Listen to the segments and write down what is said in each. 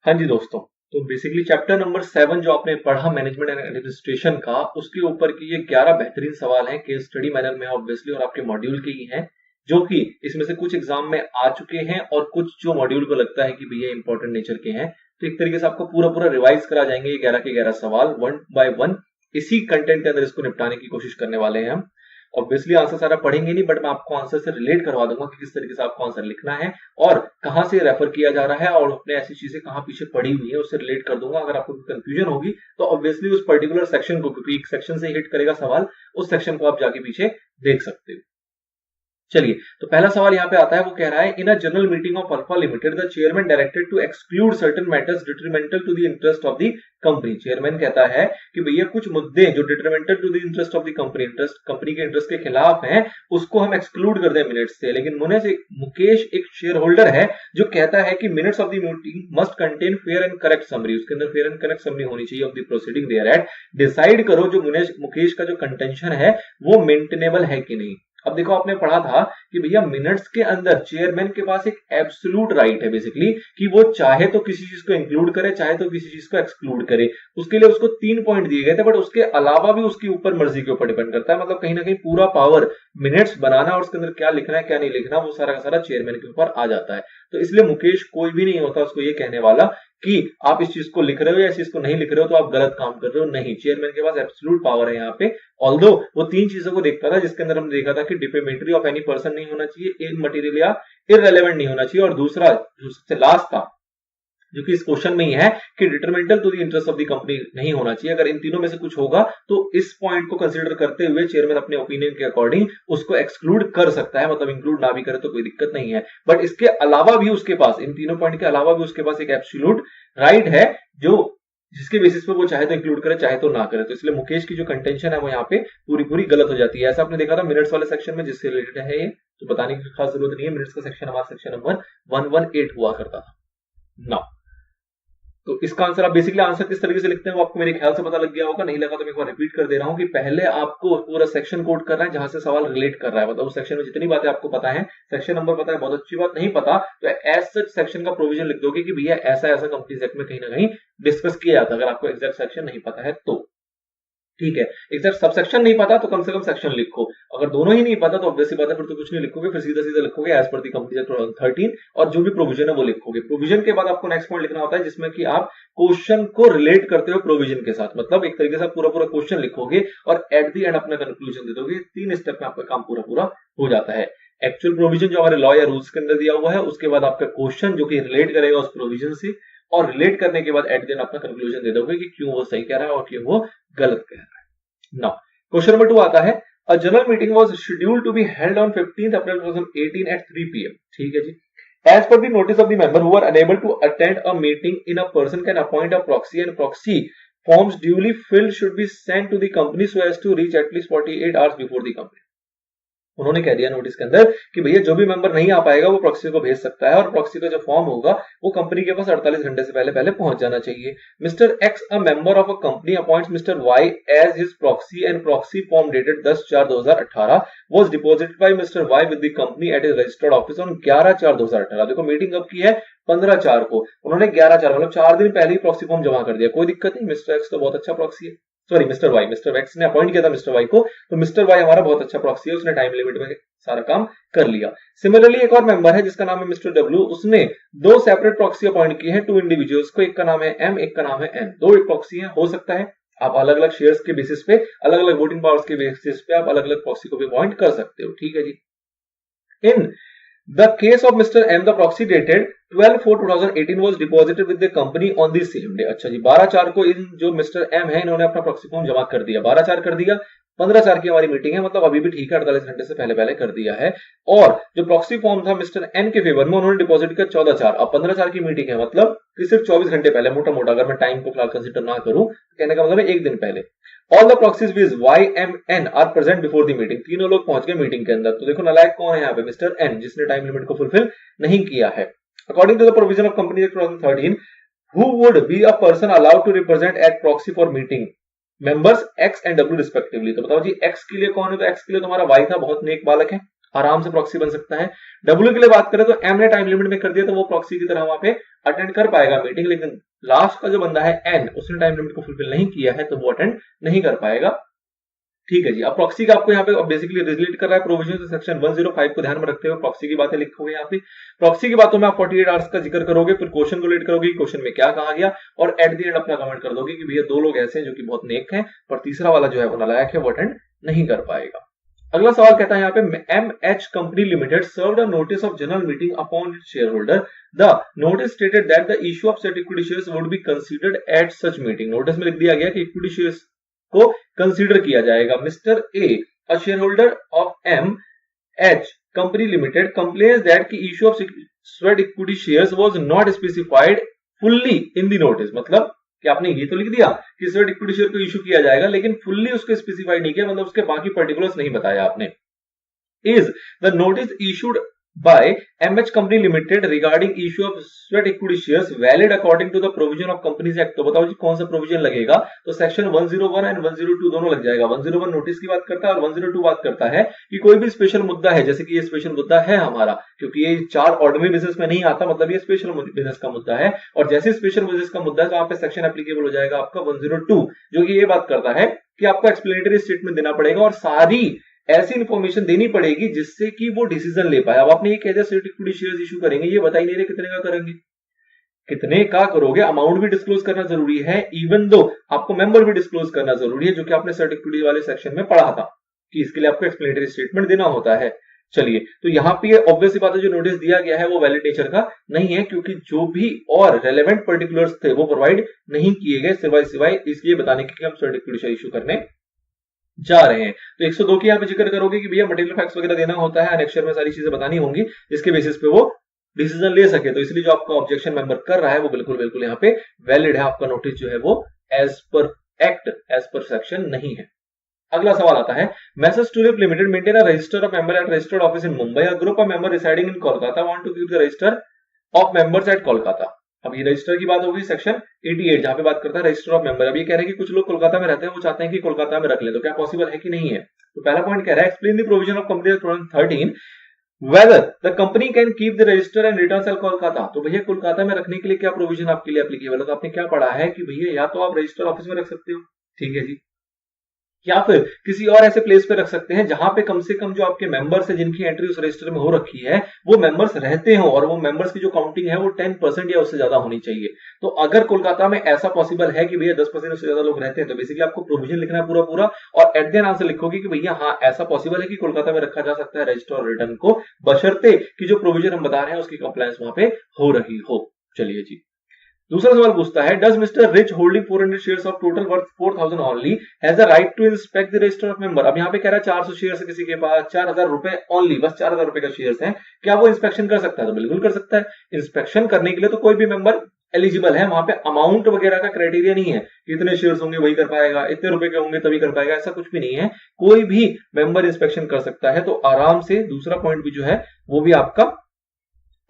हाँ जी दोस्तों, तो बेसिकली चैप्टर नंबर 7 जो आपने पढ़ा मैनेजमेंट एंड एडमिनिस्ट्रेशन का, उसके ऊपर की ये 11 बेहतरीन सवाल हैं केस स्टडी मैनर में ऑब्वियसली और आपके मॉड्यूल के ही हैं, जो कि इसमें से कुछ एग्जाम में आ चुके हैं और कुछ जो मॉड्यूल को लगता है कि भैया इंपॉर्टेंट नेचर के हैं, तो एक तरीके से आपको पूरा पूरा रिवाइज करा जाएंगे। ये 11 के 11 सवाल वन बाय वन इसी कंटेंट के अंदर इसको निपटाने की कोशिश करने वाले हैं हम। ऑब्वियसली आंसर सारा पढ़ेंगे नहीं, बट मैं आपको आंसर से रिलेट करवा दूंगा कि किस तरीके से आपको आंसर लिखना है और कहां से रेफर किया जा रहा है और अपने ऐसी चीजें कहां पीछे पड़ी हुई है उससे रिलेट कर दूंगा। अगर आपको कंफ्यूजन होगी तो ऑब्वियसली उस पर्टिकुलर सेक्शन को, क्योंकि एक सेक्शन से हिट करेगा सवाल, उस सेक्शन को आप जाके पीछे देख सकते हो। चलिए, तो पहला सवाल यहाँ पे आता है, वो कह रहा है in a general meeting of alpha limited the chairman directed to exclude certain matters detrimental to the interest of the company. चेयरमैन कहता है कि भैया कुछ मुद्दे जो detrimental to the interest of the company, interest company के इंटरेस्ट के खिलाफ हैं, उसको हम एक्सक्लूड कर दें मिनट्स से। लेकिन मुकेश एक शेयर होल्डर है जो कहता है कि minutes of the meeting must contain fair and correct summary, उसके अंदर फेयर एंड करेक्ट समरी होनी चाहिए of the proceeding thereat. Decide करो जो मुकेश का जो कंटेंशन है वो मेंटेनेबल है कि नहीं। अब देखो, आपने पढ़ा था कि भैया मिनट्स के अंदर चेयरमैन के पास एक एब्सोल्यूट राइट है बेसिकली कि वो चाहे तो किसी चीज को इंक्लूड करे, चाहे तो किसी चीज को एक्सक्लूड करे। उसके लिए उसको 3 पॉइंट दिए गए थे, बट उसके अलावा भी उसकी ऊपर मर्जी के ऊपर डिपेंड करता है। मतलब कहीं ना कहीं पूरा पावर मिनट्स बनाना और उसके अंदर क्या लिखना है क्या नहीं लिखना, वो सारा का सारा चेयरमैन के ऊपर आ जाता है। तो इसलिए मुकेश कोई भी नहीं होता उसको ये कहने वाला कि आप इस चीज को लिख रहे हो या इस चीज को नहीं लिख रहे हो तो आप गलत काम कर रहे हो। नहीं, चेयरमैन के पास एब्सोल्यूट पावर है यहाँ पे। ऑल्दो वो 3 चीजों को देखता था, जिसके अंदर हमने देखा था कि डिफेमेटरी ऑफ एनी पर्सन नहीं होना चाहिए, इमटेरियल या इररेलेवेंट नहीं होना चाहिए, और दूसरा जो सबसे लास्ट था जो कि इस क्वेश्चन में ही है कि detrimental to the interest of the company नहीं होना चाहिए। अगर इन तीनों में से कुछ होगा तो इस पॉइंट को कंसीडर करते हुए चेयरमैन अपने ओपिनियन के अकॉर्डिंग उसको एक्सक्लूड कर सकता है, मतलब इंक्लूड ना भी करे तो कोई दिक्कत नहीं है। बट इसके अलावा भी उसके पास, इन तीनों पॉइंट के अलावा भी उसके पास एक एब्सोल्यूट राइट है जो जिसके बेसिस पे वो चाहे तो इंक्लूड करे चाहे तो ना करे। तो इसलिए मुकेश की जो कंटेंशन है वो यहाँ पे पूरी पूरी गलत हो जाती है। ऐसा आपने देखा था मिनट्स वाले सेक्शन में जिससे रिलेटेड है ये, तो बताने की खास जरूरत नहीं है। मिनट्स का सेक्शन हमारा सेक्शन नंबर 118 हुआ करता था। नाउ तो इसका आंसर आप बेसिकली आंसर किस तरीके से लिखते हैं वो आपको मेरे ख्याल से पता लग गया होगा। नहीं लगा तो मैं एक बार रिपीट कर दे रहा हूं कि पहले आपको पूरा सेक्शन कोड करना है जहां से सवाल रिलेट कर रहा है। मतलब उस सेक्शन में जितनी बातें आपको पता है, सेक्शन नंबर पता है, बहुत अच्छी बात। नहीं पता तो एज सच सेक्शन का प्रोविजन लिख दोगे कि भैया ऐसा ऐसा कंपनीज एक्ट में कहीं ना कहीं डिस्कस किया जाता है। अगर आपको एग्जैक्ट सेक्शन नहीं पता है तो ठीक है, एग्जैक्ट सबसेक्शन नहीं पता तो कम से कम सेक्शन लिखो। अगर दोनों ही नहीं पता तो ऑब्वियसली बात है फिर तो कुछ नहीं लिखोगे, फिर सीधा सीधा लिखोगे एज पर दी कंपनी एक्ट 2013 और जो भी प्रोविजन है वो लिखोगे। प्रोविजन के बाद आपको नेक्स्ट पॉइंट लिखना होता है जिसमें कि आप क्वेश्चन को रिलेट करते हो प्रोविजन के साथ। मतलब एक तरीके से पूरा पूरा क्वेश्चन लिखोगे और एट द एंड अपना कंक्लूजन दे दोगे। 3 स्टेप में आपका काम पूरा पूरा हो जाता है। एक्चुअल प्रोविजन जो हमारे लॉ या रूल्स के अंदर दिया हुआ है, उसके बाद आपका क्वेश्चन जो कि रिलेट करेगा उस प्रोविजन से, और रिलेट करने के बाद एट द एंड अपना कंक्लूजन दे दोगे कि क्यों वो सही कह रहा है और क्यों वो गलत कह रहा है। Now, क्वेश्चन नंबर 2 आता है, a general meeting was scheduled to be held on 15th April 2018 at 3 p.m. ठीक है जी। As per the notice of the member who are unable to attend a meeting in a person can appoint a proxy and proxy forms duly filled should be sent to the company so as to reach at least 48 hours before the company. उन्होंने कह दिया notice के अंदर कि भैया जो भी member नहीं आ पाएगा वो प्रॉक्सी को भेज सकता है और प्रॉक्सी का जो फॉर्म होगा वो कंपनी के पास 48 घंटे से पहले पहुंच जाना चाहिए। Mister X a member of a company appoints mister Y as his proxy and proxy form dated 10/4/2018 was deposited by mister Y with the company at his registered office on 11/4/2018। देखो meeting कब की है, 15/4 को। उन्होंने 11/4 मतलब 4 दिन पहले ही proxy form जमा कर दिया। कोई दिक्कत नहीं, मिस्टर एक्स तो बहुत अच्छा प्रॉक्सी है। Sorry mister Y, mister X ने अपॉइंट किया था मिस्टर वाई को, तो मिस्टर वाई हमारा बहुत अच्छा प्रॉक्सी है, उसने टाइम लिमिट में सारा काम कर लिया। सिमिलरली एक और मेंबर है जिसका नाम है मिस्टर डब्ल्यू, उसने 2 सेपरेट प्रॉक्सी अपॉइंट किए हैं 2 इंडिविजुअल्स को, एक का नाम है एम, एक का नाम है एन। 2 प्रॉक्सी हैं, हो सकता है आप अलग अलग शेयर्स के बेसिस पे, अलग अलग वोटिंग पावर्स के बेसिस पे आप अलग अलग प्रॉक्सी को भी अपॉइंट कर सकते हो। ठीक है जी। इन The case of Mr. M, the proxy dated 12/4/2018 was deposited with the company on the same day. अच्छा जी, 12/4 को इन जो मिस्टर एम है इन्होंने अपना प्रॉक्सी फॉर्म जमा कर दिया, 12/4 कर दिया, 15/4 की हमारी मीटिंग है, मतलब अभी भी ठीक है, 48 घंटे से पहले कर दिया है। और जो प्रॉक्सी फॉर्म था मिस्टर एन के फेवर में उन्होंने डिपॉजिट किया 14/4। अब 15/4 की मीटिंग है, मतलब कि सिर्फ 24 घंटे पहले, मोटा मोटा अगर मैं टाइम को फिलहाल कंसिडर ना करूं, कहने का मतलब है 1 दिन पहले। All the proxies with Y M N R present before the meeting. तीनों लोग पहुंच गए मीटिंग के अंदर। तो देखो नालायक कौन है यहाँ पे, मिस्टर एन, जिसने टाइम लिमिट को फुलफिल नहीं किया है। According to the provision of company act 2013, who would be a person allowed to represent at proxy for meeting members X and W respectively। तो बताओ जी, X के लिए कौन है, तो X के लिए तुम्हारा Y था, बहुत नेक बालक है। आराम से प्रॉक्सी बन सकता है। डब्ल्यू के लिए बात करें तो एम ने टाइम लिमिट में कर दिया तो वो प्रॉक्सी की तरह वहां पे अटेंड कर पाएगा मीटिंग, लेकिन लास्ट का जो बंदा है एन, उसने टाइम लिमिट को फुलफिल नहीं किया है तो वो अटेंड नहीं कर पाएगा। ठीक है जी। अब प्रॉक्सी का आपको यहाँ पे बेसिकली रिलेट कर रहा है प्रोविजन से सेक्शन 105 को ध्यान में रखते हुए प्रॉक्सी की बातें लिखोगे यहाँ पे। प्रॉक्सी की बातों में आप 48 आवर्स का जिक्र करोगे, फिर क्वेश्चन को रिलेट करोगे, क्वेश्चन में क्या कहा गया, और एट द एंड अपना कमेंट कर दोगे कि भैया 2 लोग ऐसे हैं जो कि बहुत नेक हैं, पर तीसरा वाला जो है वो नालायक है, वो अटेंड नहीं कर पाएगा। अगला सवाल कहता है यहाँ पे MH company limited served a notice of general meeting upon its shareholder. The notice stated that the issue of sweat equity shares would be considered at such meeting. Notice में लिख दिया गया कि इक्विटी शेयर्स को consider किया जाएगा। Mister A, a share holder of MH company limited, complains that की issue of sweat equity shares was not specified fully in the notice. मतलब कि आपने ये तो लिख दिया कि स्वेट इक्विटी शेयर को इश्यू किया जाएगा, लेकिन फुल्ली उसको स्पेसिफाइड नहीं किया, मतलब उसके बाकी पर्टिकुलर्स नहीं बताया आपने। Is the notice issued by MH Company Limited regarding issue of sweat equity shares valid according to the provision of Companies Act। तो बताओ जी कौन सा प्रोविजन लगेगा? तो सेक्शन 101 एंड 102 दोनों लग जाएगा। 101 नोटिस की बात करता है और 102 बात करता है कि कोई भी स्पेशल मुद्दा है, जैसे कि ये स्पेशल मुद्दा है हमारा, क्योंकि ये 4 ऑर्डिनरी बिजनेस में नहीं आता, मतलब ये स्पेशल बिजनेस का मुद्दा है, और जैसे स्पेशल बिजनेस का मुद्दा है तो वहां पे सेक्शन एप्लीकेबल हो जाएगा आपका 102, जो कि ये बात करता है कि आपको एक्सप्लेनेटरी स्टेटमेंट देना पड़ेगा और सारी ऐसी इंफॉर्मेशन देनी पड़ेगी जिससे कि वो डिसीजन ले पाए। अब आपने ये कह दिया स्वेट इक्विटी शेयर्स इशू करेंगे, ये बता ही नहीं रहे कितने का करेंगे, कितने का करोगे, अमाउंट भी डिस्क्लोज करना जरूरी है, इवन दो आपको मेंबर भी डिस्क्लोज करना जरूरी है, जो कि आपने स्वेट इक्विटी वाले सेक्शन में पढ़ा था कि इसके लिए आपको एक्सप्लेनेटरी स्टेटमेंट देना होता है। चलिए, तो यहाँ पे ऑब्वियस सी बात है, जो नोटिस दिया गया है वो वैलिड नेचर का नहीं है, क्योंकि जो भी और रेलेवेंट पर्टिकुलर्स थे वो प्रोवाइड नहीं किए गए, सिवाय इसलिए बताने के कि हम स्वेट इक्विटी शेयर इशू करने जा रहे हैं। तो 102 की यहाँ पे जिक्र करोगे कि भैया मटेरियल फैक्ट्स वगैरह देना होता है, अनेक्चर में सारी चीजें बतानी होंगी जिसके बेसिस पे वो डिसीजन ले सके। तो इसलिए जो आपका ऑब्जेक्शन मेंबर कर रहा है वो बिल्कुल यहाँ पे वैलिड है, आपका नोटिस जो है वो as per act, as per section नहीं है। अगला सवाल आता है, messrs Tulip limited maintain a register of member at registered office in Mumbai, a group of member residing in Kolkata want to keep the register of members at Kolkata. अब ये register की बात होगी सेक्शन 88 जहां पे बात करता है रजिस्टर ऑफ मेंबर। अब ये कह रहे हैं कि कुछ लोग कोलकाता में रहते हैं, वो चाहते हैं कि कोलकाता में रख ले, तो क्या पॉसिबल है कि नहीं है? तो पहला पॉइंट कह रहा है, explain the provision of company 2013 whether the company can keep the register and return sell Kolkata. तो भैया कोलकाता में रखने के लिए क्या प्रोविजन आपके लिए एप्लीकेबल है? तो आपने क्या पढ़ा है कि भैया या तो आप रजिस्टर ऑफिस में रख सकते हो, ठीक है जी, या फिर किसी और ऐसे प्लेस पे रख सकते हैं जहां पे कम से कम जो आपके मेंबर्स है जिनकी एंट्री उस रजिस्टर में हो रखी है वो मेंबर्स रहते हो, और वो मेंबर्स की जो काउंटिंग है वो 10% या उससे ज्यादा होनी चाहिए। तो अगर कोलकाता में ऐसा पॉसिबल है कि भैया 10% उससे ज्यादा लोग रहते हैं, तो बेसिकली आपको प्रोविजन लिखना है पूरा, और एट द एंड आंसर लिखोगे कि भैया हाँ ऐसा पॉसिबल है कि कोलकाता में रखा जा सकता है रजिस्टर और रिटर्न को, बशर्ते कि जो प्रोविजन हम बता रहे हैं उसकी कंप्लायंस वहां पे हो रही हो। चलिए जी, दूसरा सवाल पूछता है, does mister Rich holding 400 shares of total worth 4000 only has the right to inspect the register of member. अब यहाँ पे कह रहा है 400 शेयर्स है किसी के पास, 4000 रुपए ओनली, बस 4000 रुपए का शेयर्स है, क्या वो इंस्पेक्शन कर सकता है? तो बिल्कुल कर सकता है। इंस्पेक्शन करने के लिए तो कोई भी मेंबर एलिजिबल है, वहां पे अमाउंट वगैरह का क्राइटेरिया नहीं है, इतने शेयर्स होंगे वही कर पाएगा, इतने रुपए के होंगे तभी कर पाएगा, ऐसा कुछ भी नहीं है, कोई भी मेंबर इंस्पेक्शन कर सकता है। तो आराम से दूसरा पॉइंट भी जो है वो भी आपका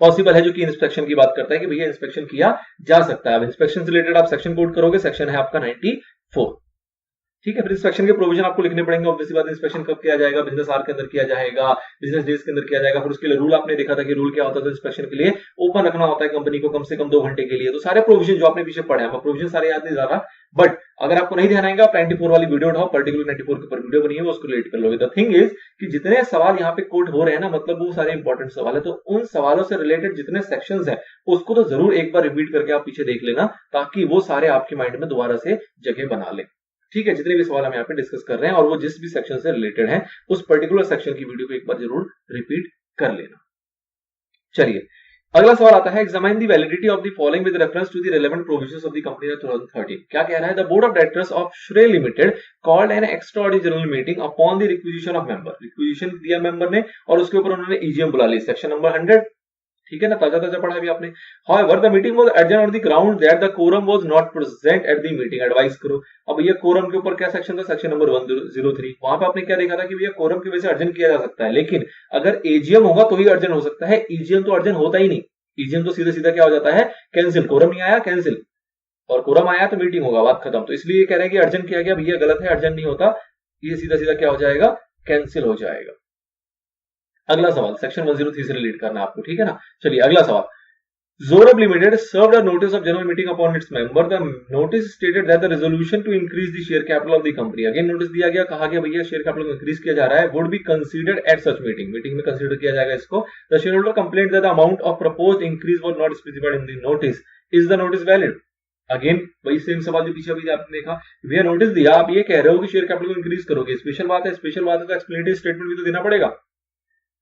पॉसिबल है, जो कि इंस्पेक्शन की बात करता है कि भैया इंस्पेक्शन किया जा सकता है। अब इंस्पेक्शन से रिलेटेड आप सेक्शन कोड करोगे, सेक्शन है आपका 94, ठीक है। फिर इंस्पेक्शन के प्रोविजन आपको लिखने पड़ेंगे, ऑब्वियस बात, इंस्पेक्शन कब किया जाएगा, बिजनेस आवर के अंदर किया जाएगा, बिजनेस डेज के अंदर किया जाएगा, फिर उसके लिए रूल आपने देखा था कि रूल क्या होता है, तो इंस्पेक्शन के लिए ओपन रखना होता है कंपनी को कम से कम 2 घंटे के लिए। तो सारे प्रोविजन जो आपने पीछे पढ़े हैं, प्रोविजन सारे याद नहीं जा रहा, बट अगर आपको नहीं ध्यान आएगा आप 94 वाली वीडियो उठाओ, पर्टिकुलर 94 के ऊपर वीडियो बनी है, वो उसको रिलेट कर लोगे। द थिंग इज कि जितने सवाल यहाँ पे कोट हो रहे हैं ना, मतलब वो सारे इंपॉर्टेंट सवाल है, तो उन सवालों से रिलेटेड जितने सेक्शंस हैं उसको तो जरूर एक बार रिपीट करके आप पीछे देख लेना, ताकि वो सारे आपके माइंड में दोबारा से जगह बना ले, ठीक है। जितने भी सवाल हम यहाँ पे डिस्कस कर रहे हैं और वो जिस भी सेक्शन से रिलेटेड है, उस पर्टिकुलर सेक्शन की वीडियो को एक बार जरूर रिपीट कर लेना। चलिए, अगला सवाल आता है, examine the validity of the following with reference to the relevant provisions of the company of 2013। क्या कह रहा है? The board of directors of Shreya limited called an extraordinary general meeting upon the requisition of member. Requisition दिया member ने और उसके ऊपर उन्होंने ईजीएम बुला ली, सेक्शन नंबर 100, ठीक है ना, ताजा पढ़ा अभी आपने। However, the meeting was adjourned on the ground that the quorum was not present at the meeting। Advice करो। अब ये कोरम के ऊपर क्या सेक्शन था? Section number 103। वहां पे आपने क्या देखा था कि भैया कोरम की वजह से अर्जन किया जा सकता है, लेकिन अगर एजीएम होगा तो ही अर्जन हो सकता है, ईजीएम तो अर्जन होता ही नहीं। ईजीएम तो सीधा क्या हो जाता है? कैंसिल। कोरम नहीं आया, कैंसिल, और कोरम आया तो मीटिंग होगा, बात खत्म। तो इसलिए कह रहे हैं कि अर्जन किया गया, भैया गलत है, अर्जन नहीं होता, ये सीधा क्या हो जाएगा? कैंसिल हो जाएगा। अगला सवाल सेक्शन 103 से रिलेट करना है आपको, ठीक है ना। चलिए अगला सवाल, Zorab Limited served a notice of general meeting upon its member. The notice stated that the resolution to increase the share capital of the company. Again notice दिया गया, कहा गया भैया शेयर कैपिटल को इंक्रीज किया जा रहा है, would be considered at such meeting. Meeting में कंसीडर किया जाएगा इसको. The shareholder complained that the amount of proposed increase was not specified in the notice. Is the notice valid? Again वही सेम सवाल जो पीछे अभी आपने देखा, भैया नोटिस दिया, आप ये कह रहे हो कि शेयर कैपिटल को इंक्रीज करोगे, स्पेशल बात है, स्पेशल बात है तो एक्सप्लेनेटरी स्टेटमेंट भी तो देना पड़ेगा.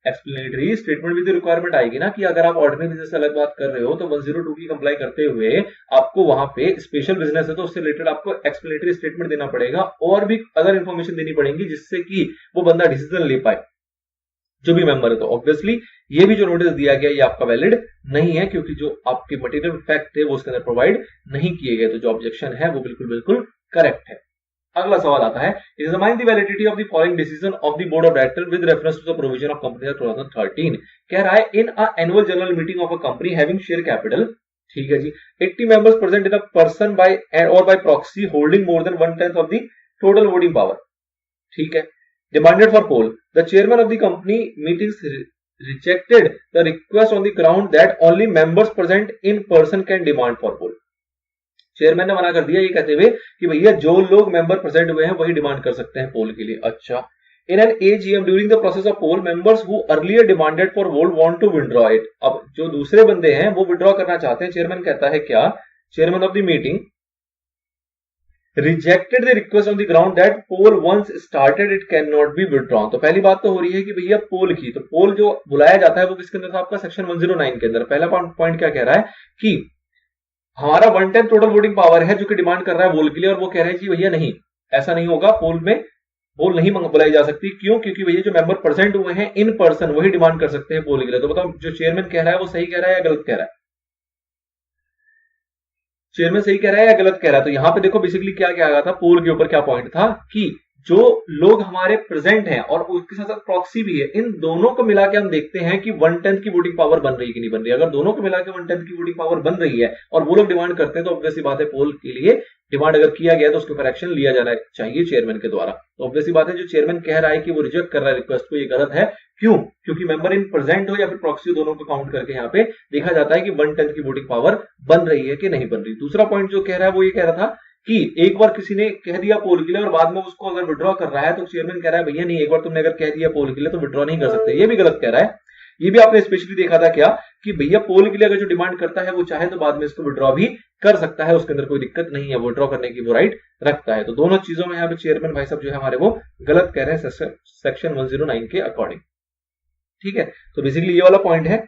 एक्सप्लेनेटरी स्टेटमेंट भी तो रिक्वायरमेंट आएगी ना, कि अगर आप ऑर्डिनरी बिजनेस से अलग बात कर रहे हो तो 102 की कंप्लाई करते हुए आपको वहां पे स्पेशल बिजनेस है तो उससे रिलेटेड आपको एक्सप्लेनेटरी स्टेटमेंट देना पड़ेगा और भी अदर इंफॉर्मेशन देनी पड़ेगी जिससे कि वो बंदा डिसीजन ले पाए जो भी मेंबर है. तो ऑब्वियसली ये भी जो नोटिस दिया गया ये आपका वैलिड नहीं है, क्योंकि जो आपके मटेरियल फैक्ट है वो उसके अंदर प्रोवाइड नहीं किए गए. तो जो ऑब्जेक्शन है वो बिल्कुल बिल्कुल करेक्ट है. अगला सवाल आता है, examine the validity of the following decision of the board of director with reference to the provision of company act 2013. कह रहा है in a annual general meeting of a company having share capital, ठीक है जी, 80 members present in a person by और by proxy holding more than 1/10 of the total voting power, ठीक है, demanded for poll. The chairman of the company meetings rejected the request on the ground that only members present in person can demand for poll. Chairman ने मना कर दिया ये कहते हुए कि भैया जो लोग मेंबर प्रेजेंट हुए हैं वही डिमांड कर सकते हैं पोल के लिए. अच्छा, in an AGM during the process of poll members who earlier demanded for vote want to withdraw it. अब जो दूसरे बंदे हैं वो विड्रॉ करना चाहते हैं. चेयरमैन कहता है क्या, chairman of the meeting rejected the request on the ground that poll once started it cannot be withdrawn. तो पहली बात तो हो रही है कि भैया पोल की, तो पोल जो बुलाया जाता है वो किसके अंदर था, आपका सेक्शन 109 के अंदर. पहला पॉइंट क्या कह रहा है कि हमारा 1/10 टोटल वोटिंग पावर है जो कि डिमांड कर रहा है पोल के लिए, और वो कह रहे हैं कि भैया नहीं, ऐसा नहीं होगा, पोल में पोल नहीं बुलाई जा सकती. क्यों, क्योंकि भैया जो मेंबर प्रेजेंट हुए हैं इन पर्सन वही डिमांड कर सकते हैं पोल के लिए. तो बताओ जो चेयरमैन कह रहा है वो सही कह रहा है या गलत कह रहा है, चेयरमैन सही कह रहा है या गलत कह रहा है. तो यहां पे देखो बेसिकली क्या क्या आया था, पोल के ऊपर क्या पॉइंट था कि जो लोग हमारे प्रेजेंट हैं और उसके साथ साथ प्रॉक्सी भी है, इन दोनों को मिला के हम देखते हैं कि 1/10 की वोटिंग पावर बन रही है कि नहीं बन रही है. अगर दोनों को मिला के 1/10 की वोटिंग पावर बन रही है और वो लोग डिमांड करते हैं तो ऑब्वियसली बात है पोल के लिए डिमांड अगर किया गया तो उसके ऊपर एक्शन लिया जाना चाहिए चेयरमैन के द्वारा. तो ऑब्वियसली बात है जो चेयरमैन कह रहा है कि वो रिजेक्ट कर रहा है रिक्वेस्ट को, ये गलत है. क्यों, क्योंकि मेंबर इन प्रेजेंट हो या फिर प्रॉक्सी, दोनों को काउंट करके यहाँ पे देखा जाता है कि 1/10 की वोटिंग पावर बन रही है कि नहीं बन रही. दूसरा पॉइंट जो कह रहा है वो ये कह रहा था कि एक बार किसी ने कह दिया पोल के लिए और बाद में उसको अगर विड्रॉ कर रहा है तो चेयरमैन कह रहा है भैया नहीं, एक बार तुमने अगर कह दिया पोल के लिए तो विड्रॉ नहीं कर सकते. ये भी गलत कह रहा है. ये भी आपने स्पेशली देखा था क्या कि भैया पोल के लिए अगर जो डिमांड करता है वो चाहे तो बाद में इसको विड्रॉ भी कर सकता है, उसके अंदर कोई दिक्कत नहीं है, विड्रॉ करने की वो राइट रखता है. तो दोनों चीजों में यहाँ पे चेयरमैन भाई साहब जो है हमारे वो गलत कह रहे हैं सेक्शन 109 के अकॉर्डिंग, ठीक है. तो बेसिकली ये वाला पॉइंट है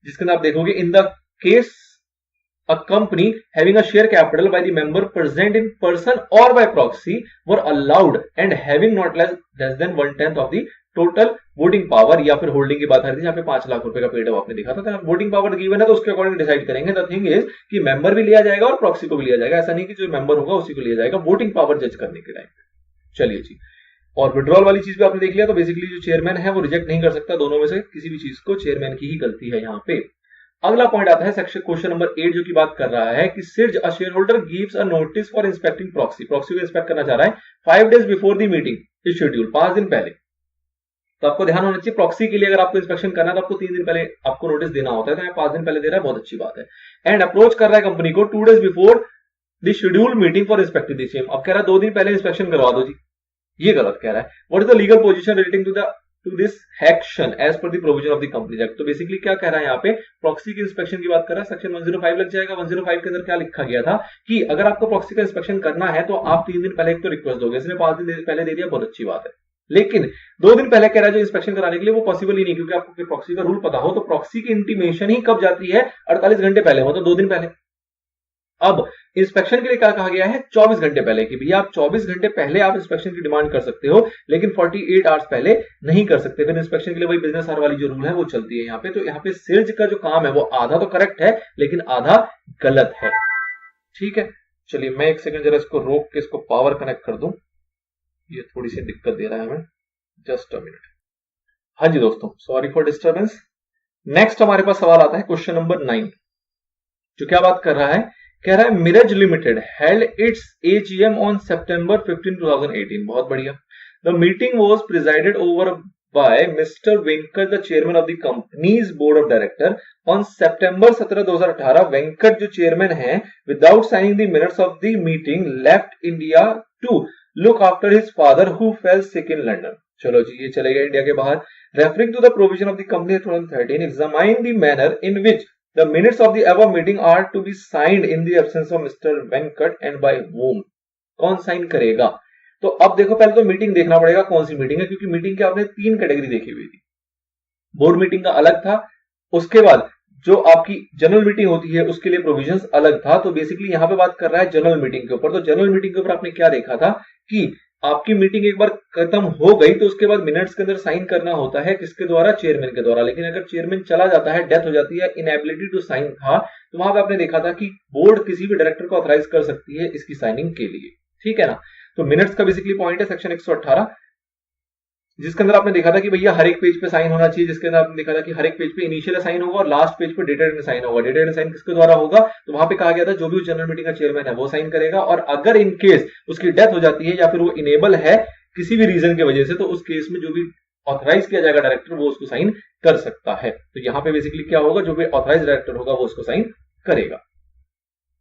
जिसके अंदर आप देखोगे in the case a company having a share capital by the member present in person or by proxy were allowed and having not less than 1/10 of the total voting power, या फिर holding की बात आ रही थी जहां पे 5 लाख रुपए का पेड आपने देखा था. तो वोटिंग पावर गिवन है तो उसके अकॉर्डिंग डिसाइड करेंगे. द थिंग इज कि मेंबर भी लिया जाएगा और प्रॉक्सी को भी लिया जाएगा, ऐसा नहीं कि जो मेंबर होगा उसी को लिया जाएगा वोटिंग पावर जज करने के टाइम पे. चलिए जी, और विड्रॉल वाली चीज भी आपने देख लिया. तो बेसिकली जो चेयरमैन है वो रिजेक्ट नहीं कर सकता दोनों में से किसी भी चीज को, चेयरमैन की ही गलती है यहाँ पे. अगला पॉइंट आता है सेक्शन क्वेश्चन नंबर 8 जो की बात कर रहा है कि सिर्ज a share holder gives a notice for inspecting proxy. Proxy को इंस्पेक्ट करना चाह रहा है 5 days before the meeting is schedule, 5 दिन पहले. तो आपको ध्यान होना चाहिए प्रॉक्सी के लिए अगर आपको इंस्पेक्शन करना है तो आपको 3 दिन पहले आपको नोटिस देना होता है. तो 5 दिन पहले दे रहा है, बहुत अच्छी बात है. एंड अप्रोच कर रहा है कंपनी को 2 days before the schedule meeting for inspecting the same. अब कह रहा है 2 दिन पहले इंस्पेक्शन करवा दो जी, ये गलत कह रहा है. What is the legal position relating to this action as per the provision of the company act. तो बेसिकली क्या कह रहा है यहाँ पे, प्रॉक्सी की इंस्पेक्शन की बात कर रहा है, सेक्शन 105 लग जाएगा. 105 के अंदर क्या लिखा गया था कि अगर आपको प्रॉक्सी का इंस्पेक्शन करना है तो आप 3 दिन पहले एक तो रिक्वेस्ट दोगे, इसने 5 दिन पहले दे दिया, बहुत अच्छी बात है. लेकिन 2 दिन पहले कह रहा है जो इंस्पेक्शन कराने के लिए वो पॉसिबल ही नहीं, क्योंकि आपको प्रॉक्सी का रूल पता हो तो प्रॉक्सी की इंटीमेशन ही कब जाती है, 48 घंटे पहले, मतलब 2 दिन पहले. अब इंस्पेक्शन के लिए क्या कहा गया है, 24 घंटे पहले, कि भैया आप 24 घंटे पहले आप इंस्पेक्शन की डिमांड कर सकते हो, लेकिन 48 आवर्स पहले नहीं कर सकते. फिर इंस्पेक्शन के लिए वही बिजनेस आवर वाली जो रूल है वो चलती है यहाँ पे. तो यहाँ पे सिर्ज का जो काम है वो आधा तो करेक्ट है लेकिन आधा गलत है, ठीक है. चलिए मैं एक सेकंड जरा इसको रोक के इसको पावर कनेक्ट कर दूं, ये थोड़ी सी दिक्कत दे रहा है हमें, जस्ट अ मिनट. हाँ जी दोस्तों, सॉरी फॉर डिस्टर्बेंस. नेक्स्ट हमारे पास सवाल आता है क्वेश्चन नंबर 9 जो क्या बात कर रहा है, कह रहा है Miraj limited held it's AGM on September 15, 2018. बहुत बढ़िया. The meeting was presided over by Mr. Venkat, the chairman of the company's board of director on September 17, 2018. Venkat जो चेयरमैन हैं, without signing the minutes of the meeting, left India to look after his father who fell sick in London. चलो जी, ये चले गए India के बाहर. Referring to the provision of the company 2013, examine the manner in which the minutes of the above meeting are to be signed in the absence of Mr. Venkat and by whom. कौन sign करेगा? तो अब देखो, पहले तो meeting देखना पड़ेगा कौन सी मीटिंग है, क्योंकि मीटिंग के आपने 3 कैटेगरी देखी हुई थी. बोर्ड मीटिंग का अलग था, उसके बाद जो आपकी जनरल मीटिंग होती है उसके लिए प्रोविजंस अलग था. तो बेसिकली यहां पे बात कर रहा है जनरल मीटिंग के ऊपर. तो जनरल मीटिंग के ऊपर आपने क्या देखा था कि आपकी मीटिंग एक बार खत्म हो गई तो उसके बाद मिनट्स के अंदर साइन करना होता है किसके द्वारा? चेयरमैन के द्वारा. लेकिन अगर चेयरमैन चला जाता है, डेथ हो जाती है, इनएबिलिटी टू साइन था, तो वहां पे आपने देखा था कि बोर्ड किसी भी डायरेक्टर को ऑथराइज कर सकती है इसकी साइनिंग के लिए. ठीक है ना? तो मिनट्स का बेसिकली पॉइंट है सेक्शन 118, जिसके अंदर आपने देखा था कि भैया हर एक पेज पे साइन होना चाहिए, जिसके अंदर आपने देखा था कि हर एक पेज पे इनिशियल साइन होगा और लास्ट पेज पे डेटेड एंड साइन होगा. डेटेड एंड साइन किसके द्वारा होगा? तो वहां पे कहा गया था जो भी जनरल मीटिंग का चेयरमैन है वो साइन करेगा, और अगर इन केस उसकी डेथ हो जाती है या फिर वो इनेबल है किसी भी रीजन की वजह से, तो उस केस में जो भी ऑथराइज किया जाएगा डायरेक्टर वो उसको साइन कर सकता है. तो यहाँ पे बेसिकली क्या होगा? जो भी ऑथराइज डायरेक्टर होगा वो उसको साइन करेगा.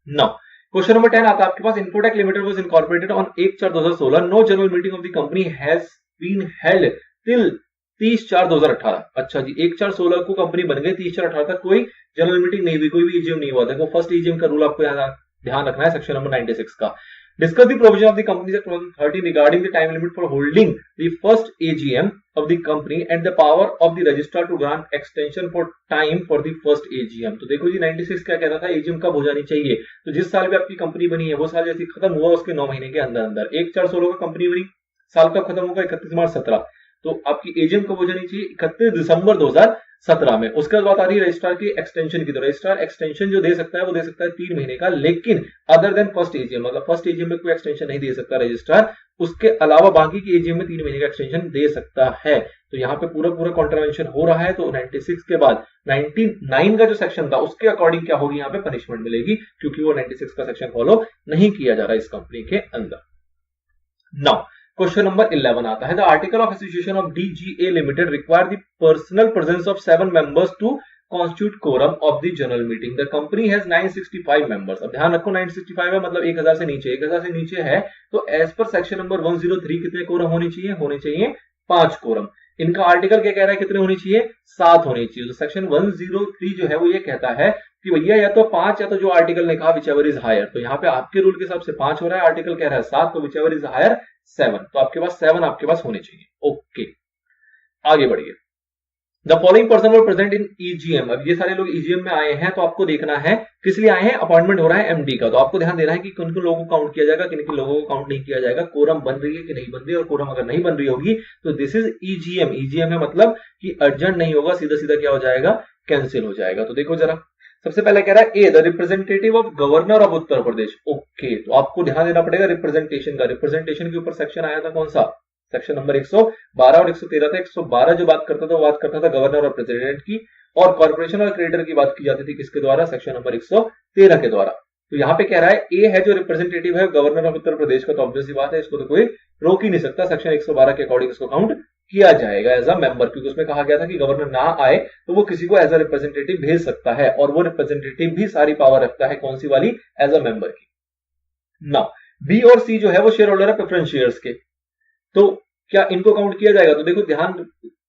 नाउ क्वेश्चन नंबर 10 आता है आपके पास. Infotech limited was incorporated on 1/4/2016. No general meeting of the company has been held till 30/4/2018. अच्छा जी, 1/4/16 को कंपनी बन गई, 30/4/18 तक कोई जनरल मीटिंग नहीं हुई, कोई भी ईजीएम नहीं हुआ. देखो फर्स्ट ईजीएम का रूल आपको ध्यान रखना है, सेक्शन नंबर 96 का. Discuss the provision of the Companies Act 2013 regarding the time limit for holding the first AGM of the company and the power of the registrar to grant extension for time for the first AGM. तो देखो जी 96 क्या कहता था, AGM कब हो जानी चाहिए? तो जिस साल भी आपकी कंपनी बनी है वो साल जैसे खत्म हुआ उसके 9 महीने के अंदर अंदर. 1/4/16 का कंपनी बनी, साल कब खत्म होगा? 31 मार्च 2017. तो आपकी एजीएम कब हो जानी चाहिए? 31 दिसंबर 2017 में. उसके बाद बात आ रही है रजिस्ट्रार की एक्सटेंशन की. तो रजिस्ट्रार एक्सटेंशन जो दे सकता है वो दे सकता है 3 महीने का, लेकिन अदर देन फर्स्ट एजीएम, मतलब फर्स्ट एजीएम में कोई एक्सटेंशन नहीं दे सकता रजिस्ट्रार, उसके अलावा बाकी की एजीएम में 3 महीने का एक्सटेंशन दे सकता है. तो यहाँ पे पूरा कॉन्ट्रावेंशन हो रहा है. तो 96 के बाद 99 का जो सेक्शन था उसके अकॉर्डिंग क्या होगी? यहाँ पे पनिशमेंट मिलेगी, क्योंकि वो 96 का सेक्शन फॉलो नहीं किया जा रहा है इस कंपनी के अंदर. नाउ क्वेश्चन नंबर 11 आता है. The article of association of DGA limited require the personal presence of 7 members to constitute quorum of the general meeting. The company has 965 members. अब ध्यान रखो 965 है मतलब 1000 से नीचे. 1000 से नीचे है तो एज पर सेक्शन नंबर 103 कितने कोरम होने चाहिए? होने चाहिए 5 कोरम. इनका आर्टिकल क्या कह रहा है? कितने होने चाहिए? 7 होने चाहिए. तो सेक्शन 103 जो है वो ये कहता है कि भैया या तो 5 या तो जो आर्टिकल ने कहा विच एवर इज हायर. तो यहाँ पे आपके रूल के हिसाब से 5 हो रहा है, आर्टिकल कह रहा है 7, तो विच एवर इज हायर 7. तो आपके पास 7 आपके पास होने चाहिए. ओके, आगे बढ़िए. The following person were present in EGM. अब ये सारे लोग ईजीएम में आए हैं, तो आपको देखना है किस लिए आए हैं? अपॉइंटमेंट हो रहा है एमडी का. तो आपको ध्यान देना है कि किन किन लोगों को काउंट किया जाएगा, किन किन लोगों को काउंट नहीं किया जाएगा, कोरम बन रही है कि नहीं बन रही है, और कोरम अगर नहीं बन रही होगी तो दिस इज ईजीएम. ईजीएम है मतलब कि अर्जेंट नहीं होगा, सीधा सीधा क्या हो जाएगा? कैंसिल हो जाएगा. तो देखो जरा, सबसे पहले कह रहा है A the representative of governor of Uttar Pradesh. Okay, तो आपको ध्यान देना पड़ेगा रिप्रेजेंटेशन का. रिप्रेजेंटेशन के ऊपर सेक्शन आया था कौन सा? सेक्शन नंबर 112 और 113 था. 112 जो बात करता था वो बात करता था गवर्नर और प्रेसिडेंट की, और कॉर्पोरेशन और क्रेडिटर की बात की जाती थी किसके द्वारा? सेक्शन नंबर 113 के द्वारा. तो यहाँ पे कह रहा है ए है जो रिप्रेजेंटेटिव है गवर्नर ऑफ उत्तर प्रदेश का, तो ऑब्वियस बात है इसको तो कोई रोक ही नहीं सकता. सेक्शन 112 के अकॉर्डिंग इसको काउंट किया जाएगा एज अ मेंबर, क्योंकि उसमें कहा गया था कि गवर्नर ना आए तो वो किसी को एज अ रिप्रेजेंटेटिव भेज सकता है, और वो रिप्रेजेंटेटिव भी सारी पावर रखता है. कौन सी वाली? एज अ मेंबर की. नाउ बी और सी जो है वो शेयर होल्डर है प्रेफरेंस शेयर्स के. तो क्या इनको काउंट किया जाएगा? तो देखो ध्यान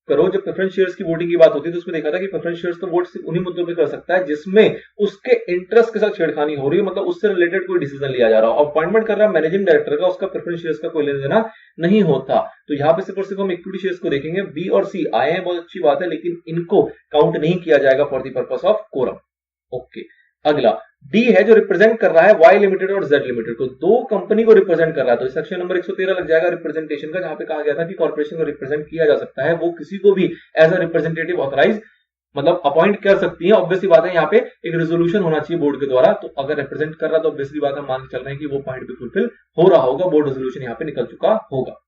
करो, जब प्रेफरेंस शेयर्स की वोटिंग की बात होती है तो उसमें देखा था कि प्रेफरेंस शेयर्स तो वोट सिर्फ उन्हीं मुद्दों पे कर सकता है जिसमें उसके इंटरेस्ट के साथ छेड़खानी हो रही है, मतलब उससे रिलेटेड कोई डिसीजन लिया जा रहा हो. अपॉइंटमेंट कर रहा है मैनेजिंग डायरेक्टर का, उसका प्रेफरेंस शेयर्स का कोई लेना देना नहीं होता. तो यहाँ पे सिर्फ और सिर्फ हम इक्विटी शेयर्स को देखेंगे. बी और सी आए हैं, बहुत अच्छी बात है, लेकिन इनको काउंट नहीं किया जाएगा for the purpose of quorum. Okay, अगला डी है जो रिप्रेजेंट कर रहा है वाई लिमिटेड और जेड लिमिटेड को. दो कंपनी को रिप्रेजेंट कर रहा है, तो सेक्शन नंबर 113 लग जाएगा रिप्रेजेंटेशन का, जहां पे कहा गया था कि कॉर्पोरेशन को रिप्रेजेंट किया जा सकता है, वो किसी को भी एज अ रिप्रेजेंटेटिव ऑथराइज मतलब अपॉइंट कर सकती है. ऑब्वियसली बात है यहाँ पे एक रेजोल्यूशन होना चाहिए बोर्ड के द्वारा. तो अगर रिप्रेजेंट कर रहा है तो ऑब्वियसली बात है मान के चल रहे हैं कि वो पॉइंट भी फुलफिल हो रहा होगा, बोर्ड रेजोल्यूशन यहाँ पे निकल चुका होगा.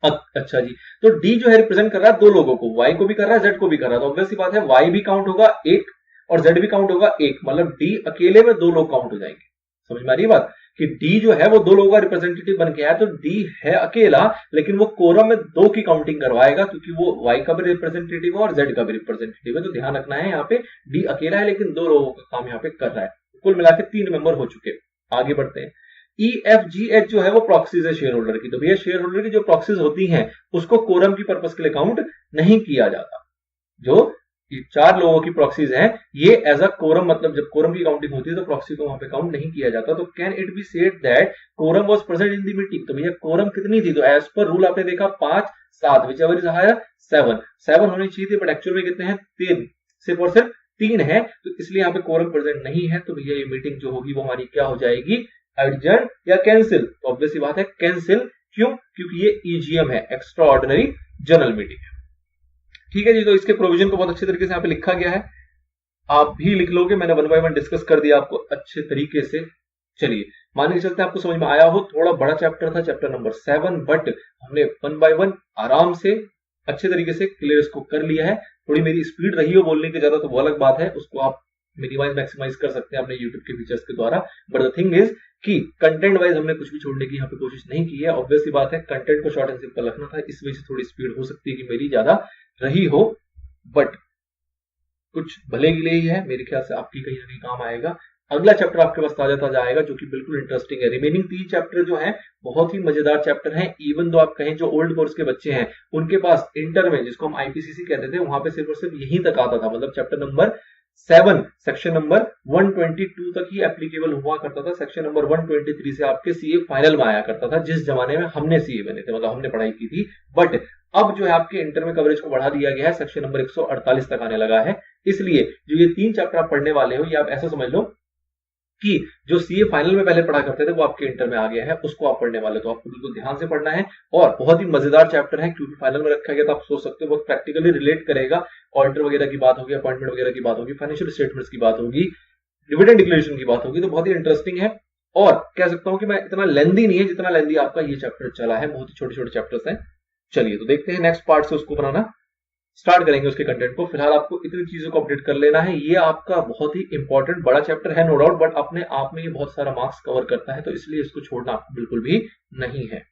अच्छा जी, तो डी जो है रिप्रेजेंट कर रहा है दो लोगों को, वाई को भी कर रहा है, जेड को भी कर रहा है. तो ऑब्वियसली बात है वाई भी काउंट होगा 1 और जेड भी काउंट होगा 1, मतलब डी अकेले में 2 लोग काउंट हो जाएंगे. समझ में आ रही है बात? कि डी जो है वो दो लोगों का रिप्रेजेंटेटिव बन के आया, तो डी है अकेला, लेकिन वो कोरम में दो की काउंटिंग करवाएगा क्योंकि वो वाई का भी रिप्रेजेंटेटिव है और जेड का भी रिप्रेजेंटेटिव है। तो ध्यान रखना है, यहाँ पे डी अकेला है लेकिन दो लोगों का काम यहाँ पे कर रहा है। कुल मिलाकर 3 मेंबर हो चुके। आगे बढ़ते हैं। ई एफ जी एच जो है वो प्रॉक्सीज है शेयर होल्डर की। तो भैया शेयर होल्डर की जो प्रॉक्सीज होती हैं उसको कोरम की पर्पस के लिए काउंट नहीं किया जाता। जो 4 लोगों की प्रॉक्सीज हैं ये एज अ कोरम, मतलब जब कोरम की काउंटिंग होती है तो प्रॉक्सी को वहां पे काउंट नहीं किया जाता। तो can it be said that quorum was present in the meeting. तो भैया कोरम कितनी थी? तो एज पर रूल आपने देखा 5 7, विच एवर इज हायर 7 होनी चाहिए थी, बट एक्चुअल में कितने हैं? 3, सिर्फ और सिर्फ 3 है। तो इसलिए यहाँ पे कोरम प्रेजेंट नहीं है। तो भैया ये मीटिंग जो होगी वो हमारी क्या हो जाएगी? एडजर्न या कैंसिल। तो ऑब्वियस बात है कैंसिल। क्यों? क्योंकि ये ईजीएम है, एक्स्ट्रा ऑर्डिनरी जनरल मीटिंग है। ठीक है जी, तो इसके प्रोविजन को बहुत अच्छे तरीके से यहाँ पे लिखा गया है, आप भी लिख लोगे। मैंने 1 बाय 1 डिस्कस कर दिया आपको अच्छे तरीके से। चलिए मान के चलते आपको समझ में आया हो। थोड़ा बड़ा चैप्टर था, चैप्टर नंबर 7, बट हमने 1 बाय 1 आराम से अच्छे तरीके से क्लियर इसको कर लिया है। थोड़ी मेरी स्पीड रही हो बोलने की ज्यादा तो वो अलग बात है, उसको आप मिनिमाइज मैक्सिमाइज कर सकते हैं अपने यूट्यूब के फीचर्स के द्वारा। बट द थिंग इज कि कंटेंट वाइज हमने कुछ भी छोड़ने की यहाँ पे कोशिश नहीं की है। ऑब्वियस सी बात है, कंटेंट को शॉर्ट एंड सिंपल रखना था, इस वजह से थोड़ी स्पीड हो सकती है कि मेरी ज्यादा रही हो, बट कुछ भले के लिए ही है। मेरे ख्याल से आपकी कहीं ना कहीं काम आएगा। अगला चैप्टर आपके पास ताजा ताजा आएगा जो कि बिल्कुल इंटरेस्टिंग है। रिमेनिंग 3 चैप्टर जो हैं बहुत ही मजेदार चैप्टर हैं। इवन दो आप कहें जो ओल्ड कोर्स के बच्चे हैं उनके पास इंटर में, जिसको हम आईपीसीसी कहते थे, वहां पे सिर्फ और सिर्फ यहीं तक आता था। मतलब चैप्टर नंबर 7 सेक्शन नंबर 122 तक ही एप्लीकेबल हुआ करता था। सेक्शन नंबर 123 से आपके सीए फाइनल में आया करता था, जिस जमाने में हमने सीए बने थे, मतलब हमने पढ़ाई की थी। बट अब जो है आपके इंटर में कवरेज को बढ़ा दिया गया है, सेक्शन नंबर 148 तक आने लगा है। इसलिए जो ये 3 चैप्टर आप पढ़ने वाले हो, ये आप ऐसा समझ लो कि जो सीए फाइनल में पहले पढ़ा करते थे वो आपके इंटर में आ गया है, उसको आप पढ़ने वाले। तो आपको बिल्कुल ध्यान से पढ़ना है और बहुत ही मजेदार चैप्टर है क्योंकि फाइनल में रखा गया। तो आप सोच सकते हो बहुत प्रैक्टिकली रिलेट करेगा। ऑडिटर वगैरह की बात होगी, अपॉइंटमेंट वगैरह की बात होगी, फाइनेंशियल स्टेटमेंट्स की बात होगी, डिविडेंड डिक्लेरेशन की बात होगी। तो बहुत ही इंटरेस्टिंग है और कह सकता हूं कि मैं इतना लेंदी नहीं है जितना लेंदी आपका ये चैप्टर चला है। बहुत ही छोटे छोटे चैप्टर्स हैं। चलिए तो देखते हैं नेक्स्ट पार्ट से उसको बनाना स्टार्ट करेंगे, उसके कंटेंट को। फिलहाल आपको इतनी चीजों को अपडेट कर लेना है। ये आपका बहुत ही इंपॉर्टेंट बड़ा चैप्टर है नो डाउट, बट अपने आप में ये बहुत सारा मार्क्स कवर करता है, तो इसलिए इसको छोड़ना आपको बिल्कुल भी नहीं है।